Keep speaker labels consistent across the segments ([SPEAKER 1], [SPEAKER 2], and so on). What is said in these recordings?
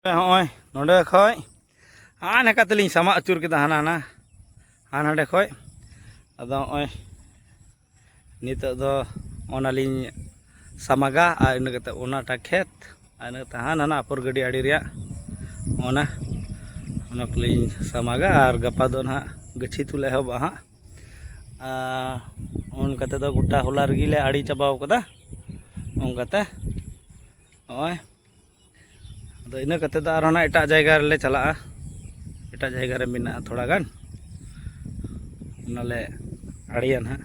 [SPEAKER 1] Hoi, nonde khoi. Ane kateling sama acur kita hana de khoi. Ado oi. Nito do onaling samaga ane kata ona takhet. Ane tahan hana apur gadi adi ria. Ona keling samaga ar gapa do na gachi tu leho ba ha. On kata do guta holar gile adi cabaw kata. On kata. Oi. तो इन कते एटा जगह रे चला एटा जगह रे मिना थोड़ा गान नाले आड़ियन हा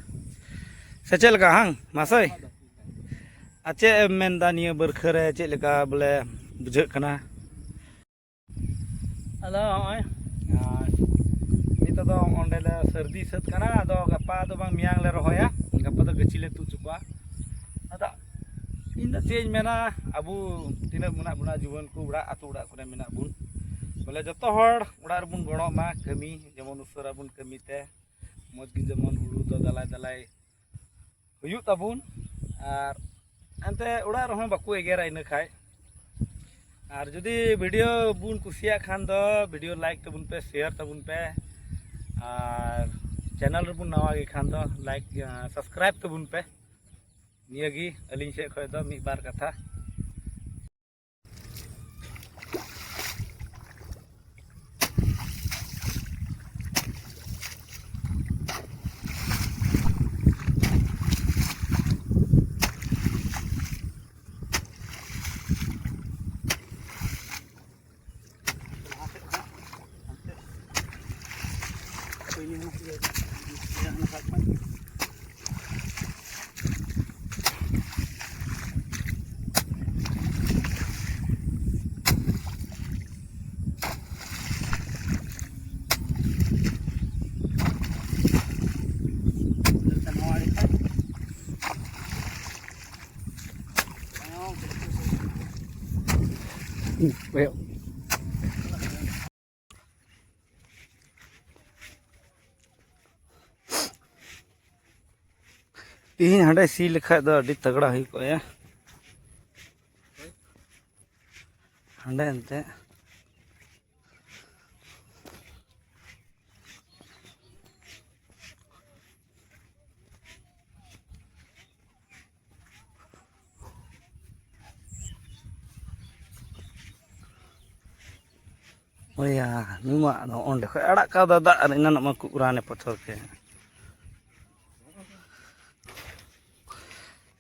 [SPEAKER 1] से चलका हां मासय आचे मेनदा निया बरखा रे चेलका बोले बुझे कना अदो ओय नितो दो ओंडे ले सर्दी सत कना अदो गप्पा दो बांग मियांग ले रहोया गप्पा दो गची ले तु चुका अदा इन चेंज मेना अबू तीना मुना बुना जीवन को उड़ा आतु उड़ा करे मेना बुन बोले जतो हड़ उड़ा बुन गणो मा कमी जेमन उसरा बुन कमी ते मज gi जेमन हुड़ू तो दलाय दलाय हुयु ताबुन आर अंते उड़ा रहो बाकु एगेरा इन खाय आर जदी वीडियो बुन कुसिया खान दो वीडियो लाइक तबुन पे शेयर तबुन पे आर चैनल रे बुन नवा गे खान दो लाइक सब्सक्राइब तबुन पे नियागी अलिंग से खय दो मी बार कथा Well. तीन हंडे सी लिखा दो अड़ी तगड़ा ही को या हंडे अंते ओया नुमा नो ओंडे खय अड़ा का दादा इना नमा कुराने पथर के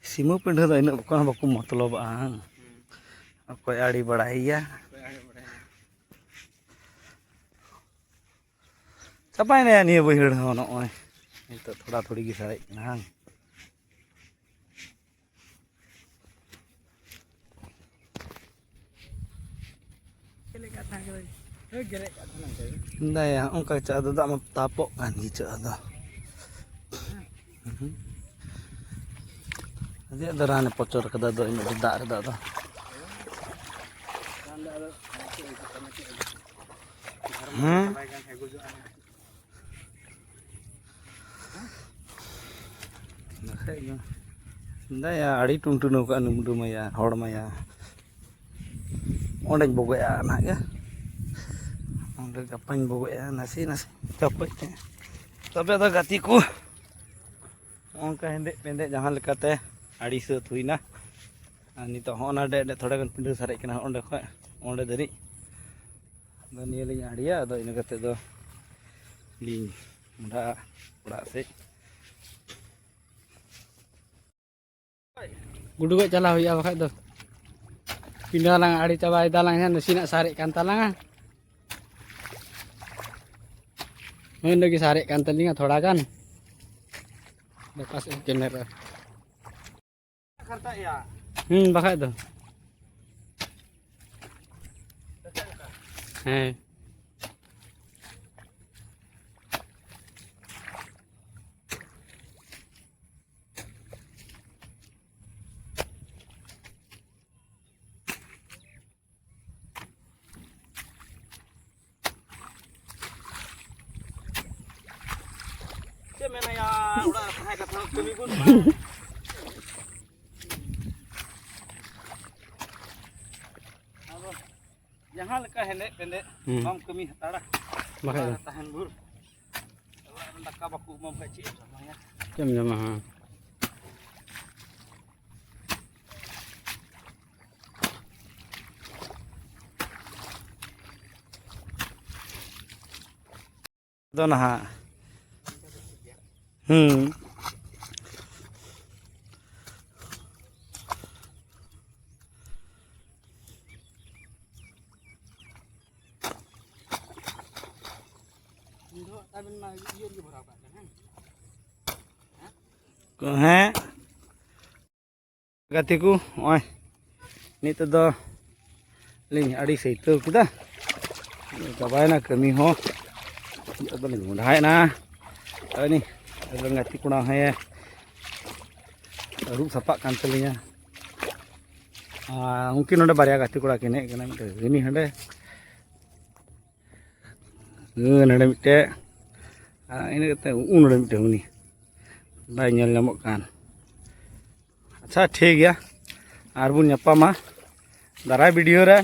[SPEAKER 1] सिमु पिंड दो इन को बाकु मतलब अकोय आड़ी बड़ाइया चपाय ने निये बहिड़ हो नोय तो थोड़ा थोड़ी गी सारे ना Nday ang ka cha da ma tapo kan gi cha da dia darane pocor kada do ina da da da Nday adi tung tung ka numdu maya hor maya onde bogoya na ya gapain bogo ya nasi capek tapi ada gatiku onka pendek jangan lekate adi set huina ani to hona de thoda gan pindu sare kena onde khoy onde dari do niya ling adia do ina kate do ling muda uda se
[SPEAKER 2] gudu gak cala huya bakai do pindah lang adi cabai dalang han nasi nak sare kan talang ini lagi sare kan telinga थोड़ा kan lepas kamera
[SPEAKER 1] karta ya
[SPEAKER 2] bakai tuh
[SPEAKER 1] mena ya udah hai kata kami pun जहाँ लेका हेले पेले हम कमी हताड़ा
[SPEAKER 2] Bakit?
[SPEAKER 1] tahan bur orang nak baku mau baca namanya
[SPEAKER 2] Jam-jam ha.
[SPEAKER 1] do nah Heh gatiku oi nito do ling adi seitu kita cabai na kami ho nito do ling mudhai na ini abang gati kuna hai rup sapak kan telinya mungkin udah barya gati kuna kene kana ini hande nade mitte ini kata udah mitte ini bai nyel nyamok kan अच्छा ठीक है are बुन nyapama darai video re